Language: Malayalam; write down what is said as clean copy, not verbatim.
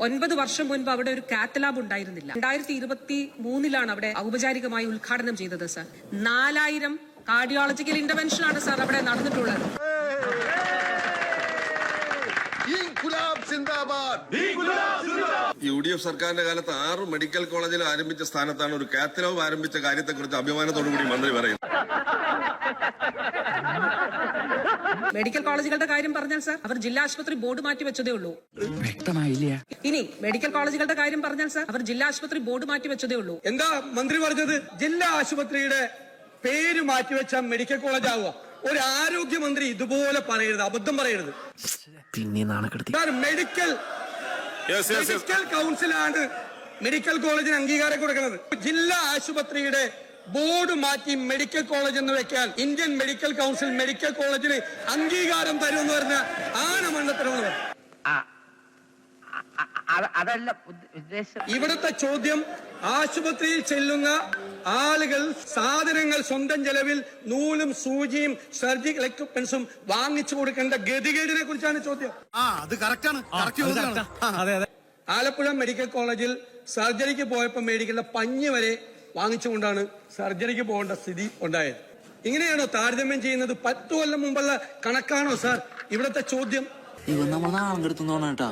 9 വർഷം മുൻപ് അവിടെ ഒരു കാത്ത് ലാബ് ഉണ്ടായിരുന്നില്ല. 2023 അവിടെ ഔപചാരികമായി ഉദ്ഘാടനം ചെയ്തത് സർ. 4000 കാർഡിയോളജിക്കൽ ഇന്റർവെൻഷനാണ് സാർ അവിടെ നടന്നിട്ടുള്ളത്. UDF സർക്കാരിന്റെ കാലത്ത് 6 മെഡിക്കൽ കോളേജിൽ ആരംഭിച്ച സ്ഥാനത്താണ് ഒരു കാത്ത് ലാബ് ആരംഭിച്ച കാര്യത്തെക്കുറിച്ച് അഭിമാനത്തോടു കൂടി മന്ത്രി പറയുന്നു. മെഡിക്കൽ കോളേജുകളുടെ കാര്യം പറഞ്ഞാൽ സാർ അവർ ജില്ലാ ആശുപത്രി ബോർഡ് മാറ്റി വെച്ചതേ ഉള്ളൂ. വ്യക്തമായില്ല. ഇനി മെഡിക്കൽ കോളേജുകളുടെ കാര്യം പറഞ്ഞാൽ സാർ അവർ ജില്ലാ ആശുപത്രി ബോർഡ് മാറ്റി വെച്ചതേ ഉള്ളൂ. എന്താ മന്ത്രി പറഞ്ഞത്? ജില്ലാ ആശുപത്രിയുടെ പേര് മാറ്റിവെച്ച മെഡിക്കൽ കോളേജ് ആവുക. ഒരു ആരോഗ്യമന്ത്രി ഇതുപോലെ പറയരുത്, അബദ്ധം പറയരുത്. പിന്നെ നാണക്കെടുത്തി മെഡിക്കൽ കൗൺസിലാണ് മെഡിക്കൽ കോളേജിന് അംഗീകാരം കൊടുക്കുന്നത്. ജില്ലാ ആശുപത്രിയുടെ ബോർഡ് മാറ്റി മെഡിക്കൽ കോളേജ് എന്ന് വെക്കാൻ ഇന്ത്യൻ മെഡിക്കൽ കൗൺസിൽ മെഡിക്കൽ കോളേജിന് അംഗീകാരം തരുമെന്ന് പറഞ്ഞ ആണമണ്ണത്തരമെന്ന് പറഞ്ഞു. ഇവിടുത്തെ ചോദ്യം, ആശുപത്രിയിൽ ചെല്ലുന്ന ആളുകൾ സാധനങ്ങൾ സ്വന്തം ചെലവിൽ നൂലും സൂചിയും സർജിക്കൽ എക്യുപ്മെന്റ്സും വാങ്ങിച്ചു കൊടുക്കേണ്ട ഗതികേടിനെ കുറിച്ചാണ് ചോദ്യം. ആലപ്പുഴ മെഡിക്കൽ കോളേജിൽ സർജറിക്ക് പോയപ്പോൾ മേടിക്കേണ്ട പഞ്ഞ് വരെ വാങ്ങിച്ചുകൊണ്ടാണ് സർജറിക്ക് പോകേണ്ട സ്ഥിതി ഉണ്ടായത്. ഇങ്ങനെയാണോ താരതമ്യം ചെയ്യുന്നത്? 10 കൊല്ലം മുമ്പുള്ള കണക്കാണോ സാർ ഇവിടുത്തെ ചോദ്യം? ഇവ നമ്മൾ നാളെ എടുത്തോണേട്ടാ.